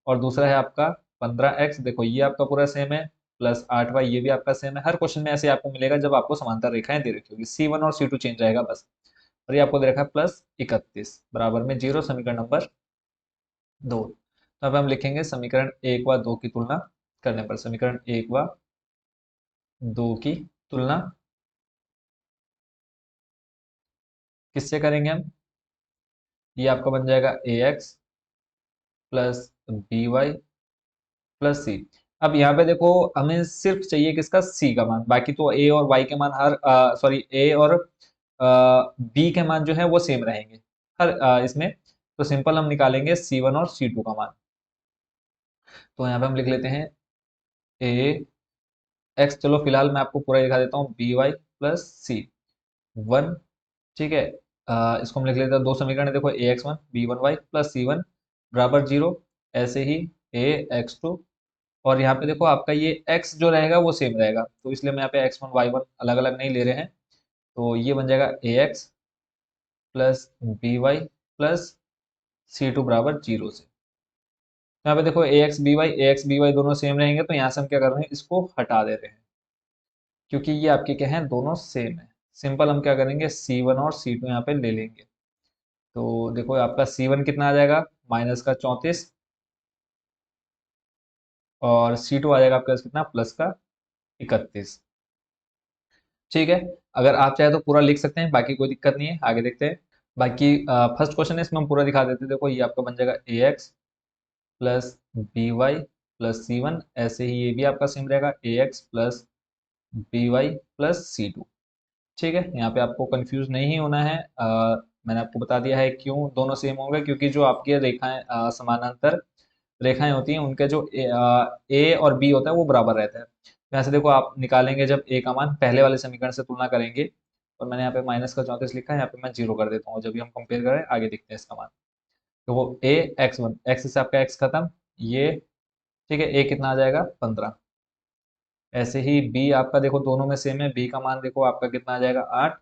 और दूसरा है आपका 15x, देखो ये आपका पूरा सेम है, +8y ये भी आपका सेम है। हर क्वेश्चन में ऐसे आपको मिलेगा जब आपको समांतर रेखाएं दे रखी होगी, C1 और C2 चेंज रहेगा बस। और ये आपको दे रखा है +31 बराबर में 0, समीकरण नंबर 2। तो अब हम लिखेंगे समीकरण 1 व 2 की तुलना करने पर, समीकरण 1 व 2 की तुलना किससे करेंगे हम, ये आपका बन जाएगा ax + by + c। अब यहाँ पे देखो हमें सिर्फ चाहिए किसका c का मान, बाकी तो a और y के मान हर सॉरी a और b के मान जो है वो सेम रहेंगे हर इसमें। तो सिंपल हम निकालेंगे C1 और C2 का मान। तो यहाँ पे हम लिख लेते हैं ax, चलो फिलहाल मैं आपको पूरा दिखा देता हूँ, by + c 1। ठीक है, इसको हम लिख लेते हैं, दो समीकरण है देखो ax1 b1y + c1 बराबर 0, ऐसे ही ax2। और यहाँ पे देखो आपका ये x जो रहेगा वो सेम रहेगा, तो इसलिए हम यहाँ पे x1 y1 अलग अलग नहीं ले रहे हैं। तो ये बन जाएगा ax + by + C2 बराबर 0 से। तो यहाँ पे देखो ए एक्स बी वाई दोनों सेम रहेंगे, तो यहाँ से हम क्या कर रहे हैं, इसको हटा दे रहे हैं, क्योंकि ये आपके क्या हैं, दोनों सेम है। सिंपल हम क्या करेंगे, C1 और C2 यहाँ पे ले लेंगे। तो देखो आपका C1 कितना आ जाएगा, -34, और C2 आ जाएगा आपके पास कितना, +31। ठीक है, अगर आप चाहे तो पूरा लिख सकते हैं, बाकी कोई दिक्कत नहीं है, आगे देखते हैं। बाकी फर्स्ट क्वेश्चन है, इसमें हम पूरा दिखा देते हैं। देखो ये आपका बन जाएगा ax + by + C1, ऐसे ही ये भी आपका सेम रहेगा ax + by + C2। ठीक है, यहाँ पे आपको कंफ्यूज नहीं होना है। मैंने आपको बता दिया है क्यों दोनों सेम होंगे, क्योंकि जो आपकी रेखाएं समानांतर रेखाएं होती हैं, उनके जो ए और बी होता है वो बराबर रहता है। तो यहाँ से देखो आप निकालेंगे जब ए का मान, पहले वाले समीकरण से तुलना करेंगे, और मैंने यहाँ पे -34 लिखा है, यहाँ पे मैं 0 कर देता हूँ। जब भी हम कंपेयर करें, आगे देखते हैं इसका मान। तो वो a x से आपका x खत्म, ये ठीक है, a कितना आ जाएगा, 15। ऐसे ही b आपका देखो दोनों में सेम है, b का मान देखो आपका कितना आ जाएगा, 8,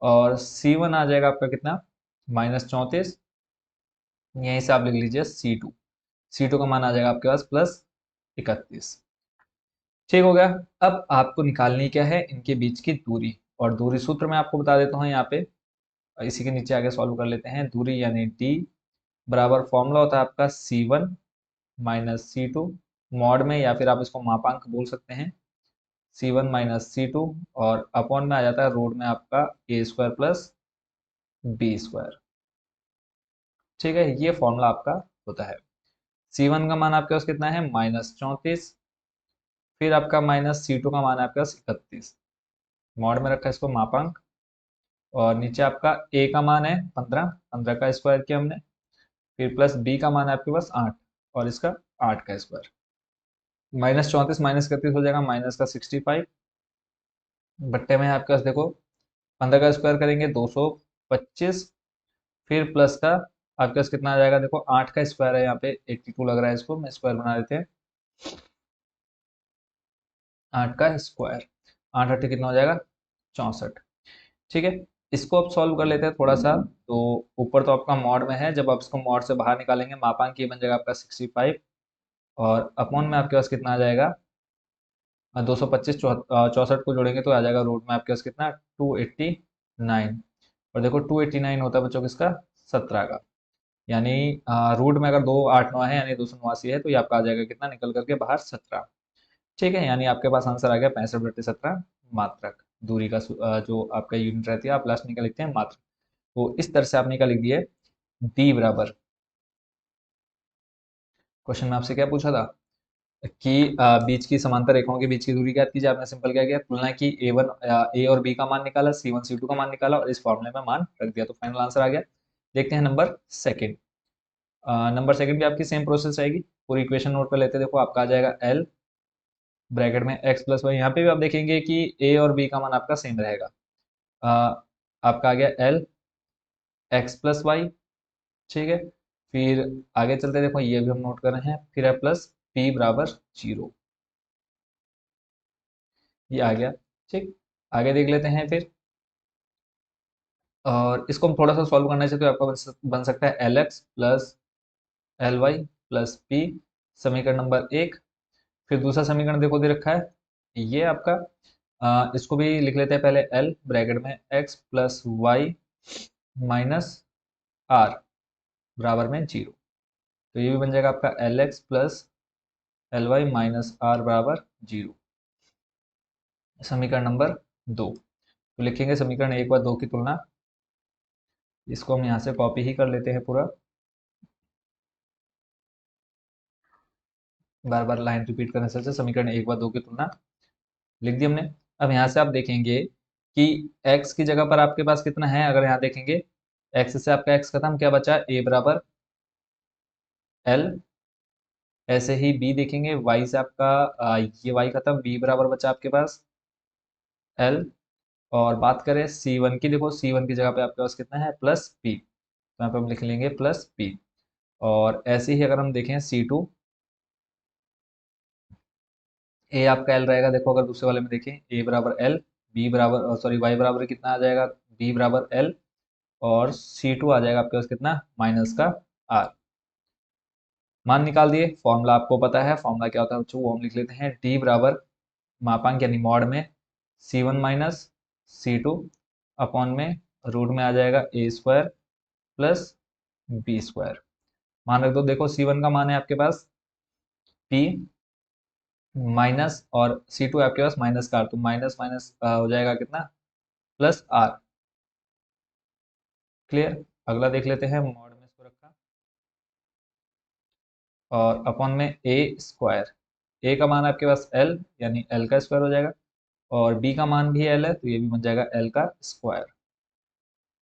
और C1 आ जाएगा आपका कितना, -34। यहीं से आप लिख लीजिए C2 का मान आ जाएगा आपके पास +31। ठीक हो गया। अब आपको निकालनी क्या है, इनके बीच की दूरी, और दूरी सूत्र मैं आपको बता देता हूँ यहाँ पे, इसी के नीचे आगे सॉल्व कर लेते हैं। दूरी यानी d बराबर फॉर्मूला होता है आपका C1 - C2 मॉड में, या फिर आप इसको मापांक बोल सकते हैं, C1 - C2, और अपॉन में आ जाता है रूट में आपका a² + b²। ठीक है, ये फॉर्मूला आपका होता है। C1 का मान आपके पास कितना है, -34, फिर आपका -C2 का मान है आपके पास 31, मॉड में रखा है इसको मापांक, और नीचे आपका a का मान है 15, 15 का स्क्वायर किया हमने, फिर प्लस b का मान है आपके पास 8, और इसका 8 का स्क्वायर, -34 -31 हो जाएगा -65, बट्टे में आपके पास देखो 15 का स्क्वायर करेंगे 225, फिर प्लस का आपके पास कितना आ जाएगा, देखो 8 का स्क्वायर है, यहाँ पे 82 लग रहा है, इसको मैं स्क्वायर बना देते हैं, 8 का स्क्वायर, 8 8 कितना हो जाएगा, 64। ठीक है, इसको अब सॉल्व कर लेते हैं थोड़ा सा। तो ऊपर तो आपका मॉड में है, जब आप इसको मॉड से बाहर निकालेंगे, मापांक ये बन जाएगा आपका 65, और अपॉन में आपके पास कितना आ जाएगा, 225, 64 को जोड़ेंगे तो आ जाएगा रूट में आपके पास कितना, 289। और देखो 289 होता है बच्चों किसका, 17 का, यानी रूट में अगर 289 है, यानी 289 है, तो ये आपका आ जाएगा कितना, निकल करके बाहर 17। ठीक है, यानी आपके पास आंसर आ गया 65/17 मात्रक। दूरी का जो आपका यूनिट रहती है, आप लास्ट में क्या लिखते हैं, मात्रक। तो इस तरह से आपने क्या लिख दिए, डी बराबर, क्वेश्चन में आपसे क्या पूछा था कि बीच की समांतर रेखाओं के बीच की दूरी ज्ञात कीजिए। आपने सिंपल क्या किया, तुलना की, ए और बी का मान निकाला, C1 C2 का मान निकाला, और इस फॉर्मूले में मान रख दिया, तो फाइनल आंसर आ गया। देखते हैं नंबर सेकंड। नंबर सेकंड भी आपकी सेम प्रोसेस रहेगी। पूरी इक्वेशन नोट कर लेते हैं। देखो आपका आ जाएगा L ब्रैकेट में x + y, यहाँ पे भी आप देखेंगे कि a और b का मान आपका सेम रहेगा। आपका आ गया L x + y। ठीक है, फिर आगे चलते देखो, ये भी हम नोट कर रहे हैं, फिर है प्लस p बराबर 0, ये आ गया। ठीक, आगे देख लेते हैं फिर, और इसको हम थोड़ा सा सॉल्व करना चाहिए, तो आपका बन सकता है Lx + Ly + p, समीकरण नंबर 1। फिर दूसरा समीकरण देखो दे रखा है, ये आपका इसको भी लिख लेते हैं पहले, L ब्रैकेट में x + y - r बराबर में 0। तो ये भी बन जाएगा आपका Lx + Ly - r बराबर 0, समीकरण नंबर 2। तो लिखेंगे समीकरण 1 व 2 की तुलना, इसको हम यहाँ से कॉपी ही कर लेते हैं पूरा, बार बार लाइन रिपीट करने से अच्छा समीकरण 1 व 2 की तुलना लिख दी हमने। अब यहाँ से आप देखेंगे कि x की जगह पर आपके पास कितना है, अगर यहाँ देखेंगे x से आपका x खत्म, क्या बचा, a बराबर L। ऐसे ही b देखेंगे, y से आपका ये y खत्म, b बराबर बचा आपके पास L। और बात करें C1 की, देखो C1 की जगह पे आपके पास कितना है, +p, तो यहाँ पे हम लिख लेंगे +p। और ऐसे ही अगर हम देखें C2, a आपका L रहेगा, देखो अगर दूसरे वाले में देखें, a बराबर L, b बराबर सॉरी y बराबर कितना आ जाएगा, b बराबर L, और C2 आ जाएगा आपके पास कितना, -का आर। मान निकाल दिए, फॉर्मूला आपको पता है, फॉर्मूला क्या होता है बच्चों, वो हम लिख लेते हैं, डी बराबर मापांक यानी मॉड में C1 माइनस C2 अपॉन में रूट में आ जाएगा ए स्क्वायर प्लस बी स्क्वायर। मान रख दो, देखो C1 का मान है आपके पास P माइनस और C2 आपके पास माइनस का, तो माइनस माइनस हो जाएगा कितना, प्लस आर। क्लियर। अगला देख लेते हैं, मॉड में इसको रखा और अपॉन में ए स्क्वायर। ए का मान आपके पास एल यानी एल का स्क्वायर हो जाएगा, और बी का मान भी एल है तो ये भी बन जाएगा एल का स्क्वायर।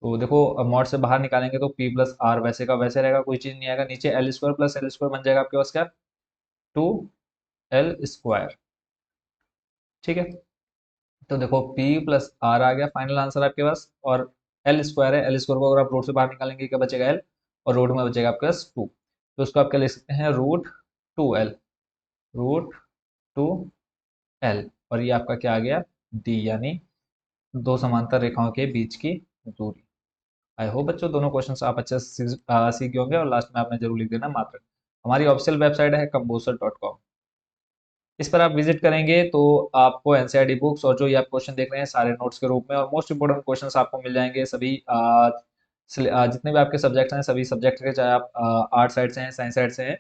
तो देखो अब मॉड से बाहर निकालेंगे तो पी प्लस आर वैसे का वैसे रहेगा, कोई चीज नहीं आएगा, नीचे L square plus L square बन जाएगा आपके पास क्या, 2 एल स्क्वायर। ठीक है, तो देखो P प्लस आर आ गया फाइनल आंसर आपके पास, और एल स्क्वायर है, एल स्क्वायर को अगर आप रूट से बाहर निकालेंगे क्या बचेगा, एल, और रूट में बचेगा आपके पास 2, तो उसको आप क्या लिख सकते हैं, रूट 2L, रूट 2L, और ये आपका क्या आ गया, डी, यानी दो समांतर रेखाओं के बीच की दूरी। आई होप बच्चों दोनों क्वेश्चन आप अच्छे से सीख गए होंगे, और लास्ट में आपने जरूर लिख देना मात्र। हमारी ऑफिशियल वेबसाइट है composer.com, इस पर आप विजिट करेंगे तो आपको एनसीईआरटी बुक्स और जो ये आप क्वेश्चन देख रहे हैं सारे नोट्स के रूप में, और मोस्ट इंपोर्टेंट क्वेश्चंस आपको मिल जाएंगे सभी जितने भी आपके सब्जेक्ट्स हैं, सभी सब्जेक्ट के, चाहे आप आर्ट साइड से हैं, साइंस साइड से हैं।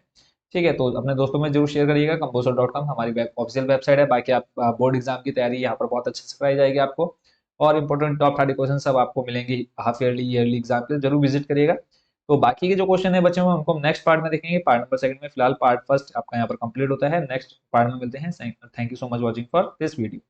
ठीक है, तो अपने दोस्तों में जरूर शेयर करिएगा। composer.com हमारी ऑफिशियल वेबसाइट है। बाकी आप बोर्ड एग्जाम की तैयारी यहाँ पर बहुत अच्छे से कराई जाएगी आपको, और इंपॉर्टेंट टॉप 30 क्वेश्चन सब आपको मिलेंगे हाफ ईयरली ईयरली एग्जाम के, जरूर विजिट करिएगा। तो बाकी के जो क्वेश्चन है बच्चे हुए उनको हम नेक्स्ट पार्ट में देखेंगे, पार्ट नंबर सेकंड में। फिलहाल पार्ट फर्स्ट आपका यहाँ पर कंप्लीट होता है, नेक्स्ट पार्ट में मिलते हैं। Thank you so much watching for this video.